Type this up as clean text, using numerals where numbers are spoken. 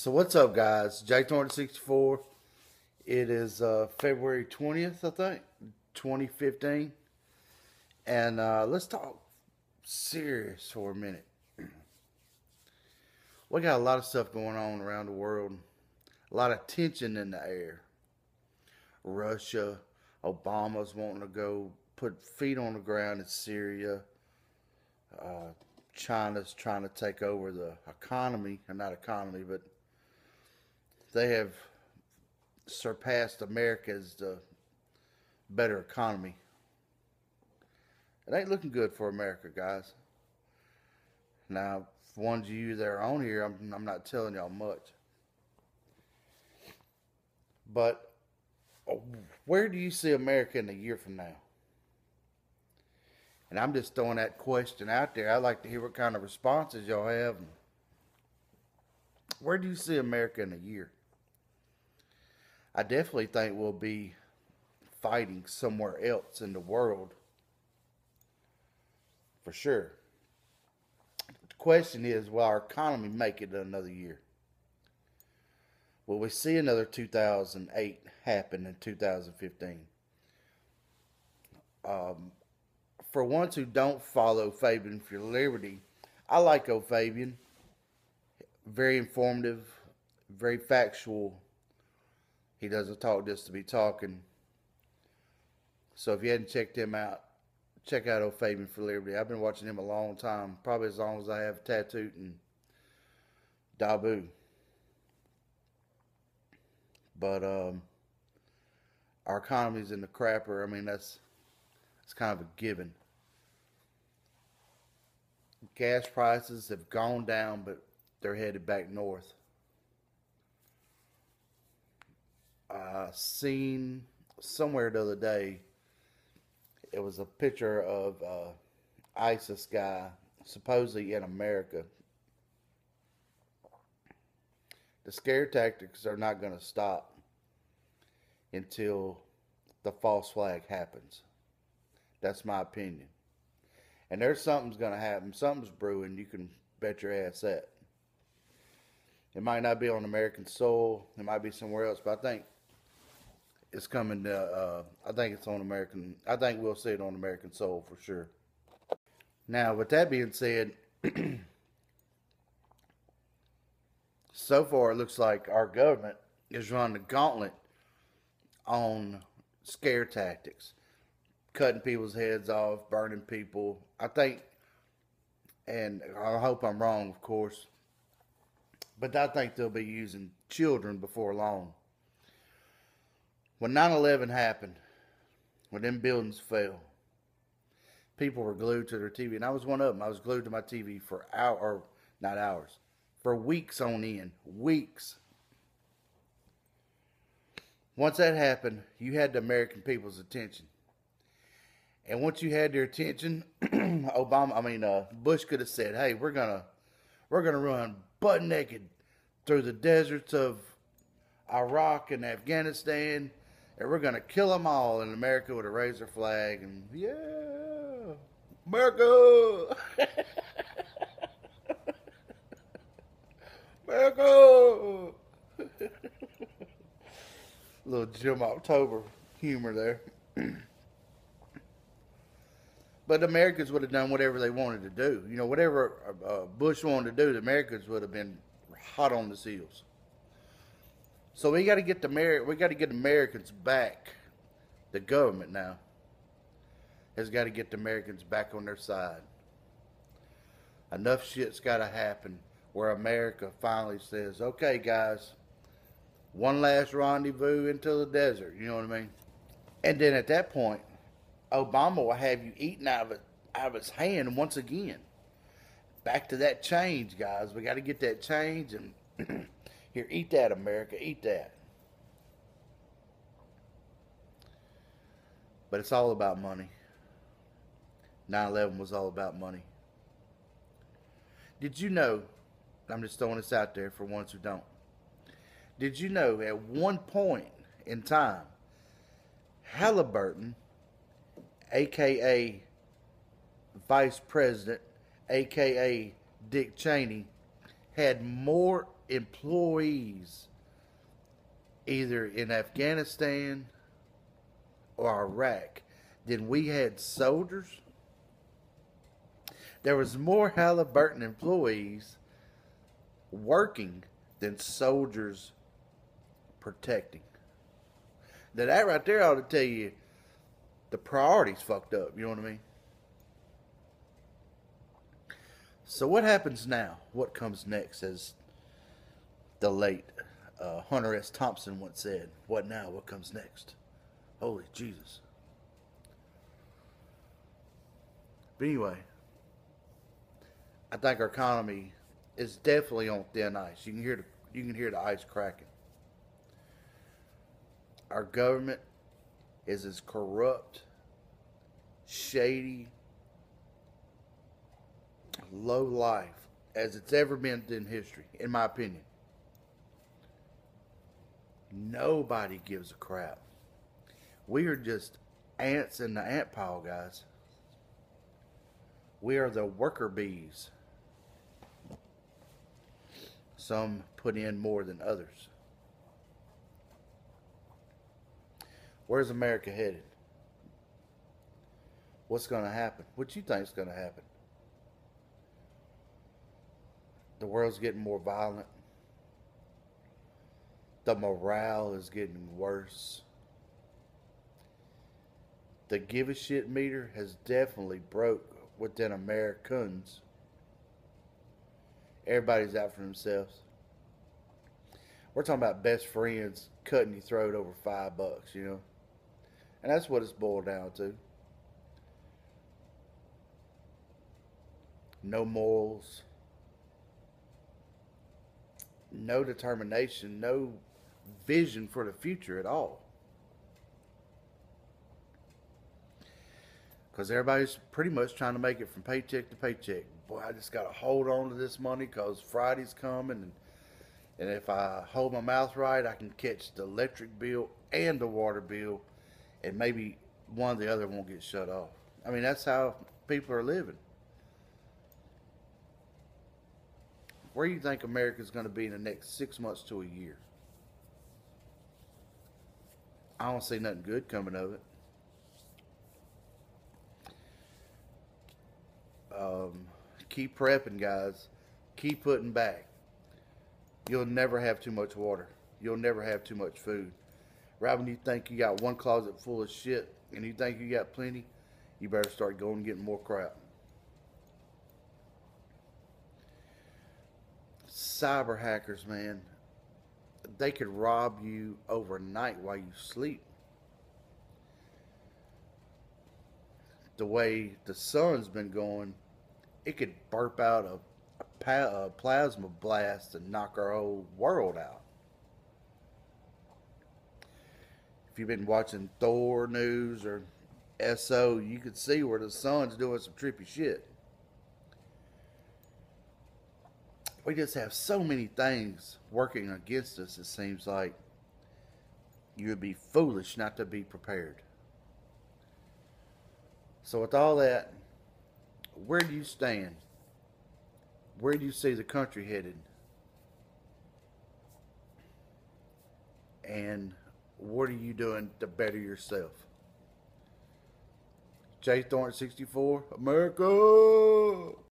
So what's up, guys? Jake264. It is February 20th, I think, 2015. And let's talk serious for a minute. We got a lot of stuff going on around the world. A lot of tension in the air. Russia, Obama's wanting to go put feet on the ground in Syria. China's trying to take over the economy, or not economy, but they have surpassed America as the better economy. It ain't looking good for America, guys. Now, for ones of you that are on here, I'm not telling y'all much. But where do you see America in a year from now? And I'm just throwing that question out there. I'd like to hear what kind of responses y'all have. Where do you see America in a year? I definitely think we'll be fighting somewhere else in the world. For sure. The question is, will our economy make it another year? Will we see another 2008 happen in 2015? For ones who don't follow Fabian for Liberty, I like OFabian. Very informative, very factual. He doesn't talk just to be talking. So if you hadn't checked him out, check out OFabian for Liberty. I've been watching him a long time, probably as long as I have Tattooed and Dabu. But our economy's in the crapper. I mean, that's kind of a given. Gas prices have gone down, but they're headed back north. I seen somewhere the other day, it was a picture of ISIS guy, supposedly in America. The scare tactics are not going to stop until the false flag happens. That's my opinion. And there's something's going to happen. Something's brewing. You can bet your ass that. It might not be on American soil. It might be somewhere else. But I think it's coming to, I think it's on American. I think we'll see it on American soil for sure. Now, with that being said, so far it looks like our government is running the gauntlet on scare tactics. Cutting people's heads off, burning people. I think, and I hope I'm wrong, of course, but I think they'll be using children before long. When 9/11 happened, when them buildings fell, people were glued to their TV, and I was one of them. I was glued to my TV for for weeks on end. Weeks. Once that happened, you had the American people's attention. And once you had their attention, Bush could have said, "Hey, we're gonna run butt naked through the deserts of Iraq and Afghanistan, and we're gonna kill them all." And America would have raised their flag and, yeah, America, America. Little Jim October humor there. But the Americans would have done whatever they wanted to do. You know, whatever Bush wanted to do, the Americans would have been hot on the heels. So we got to get Americans back. The government now has got to get the Americans back on their side. Enough shit's got to happen where America finally says, "Okay, guys, one last rendezvous into the desert." You know what I mean? And then at that point, Obama will have you eating out of his hand once again. Back to that change, guys. We got to get that change. And here, eat that, America. Eat that. But it's all about money. 9/11 was all about money. Did you know, I'm just throwing this out there for ones who don't. Did you know at one point in time, Halliburton, a.k.a. Vice President, a.k.a. Dick Cheney, had more employees either in Afghanistan or Iraq than we had soldiers. There was more Halliburton employees working than soldiers protecting. Now that right there ought to tell you the priorities fucked up. You know what I mean? So what happens now? What comes next? As the late Hunter S. Thompson once said, "What now? What comes next?" Holy Jesus! But anyway, I think our economy is definitely on thin ice. You can hear the ice cracking. Our government is as corrupt, shady, low life as it's ever been in history, in my opinion. Nobody gives a crap. We are just ants in the ant pile, guys. We are the worker bees. Some put in more than others. Where's America headed? What's going to happen? What you think is going to happen? The world's getting more violent. The morale is getting worse. The give a shit meter has definitely broke within Americans. Everybody's out for themselves. We're talking about best friends cutting your throat over $5, you know? And that's what it's boiled down to. No morals. No determination. No vision for the future at all. Because everybody's pretty much trying to make it from paycheck to paycheck. Boy, I just got to hold on to this money because Friday's coming. And if I hold my mouth right, I can catch the electric bill and the water bill. And maybe one or the other won't get shut off. I mean, that's how people are living. Where do you think America's going to be in the next 6 months to a year? I don't see nothing good coming of it. Keep prepping, guys. Keep putting back. You'll never have too much water. You'll never have too much food. Right when you think you got one closet full of shit and you think you got plenty, you better start going and getting more crap. Cyber hackers, man, they could rob you overnight while you sleep. The way the sun's been going, it could burp out a plasma blast and knock our whole world out. If you've been watching Thor news or SO, you could see where the sun's doing some trippy shit. We just have so many things working against us, it seems like you would be foolish not to be prepared. So with all that, where do you stand? Where do you see the country headed? And what are you doing to better yourself? Jay Thornton 64, America!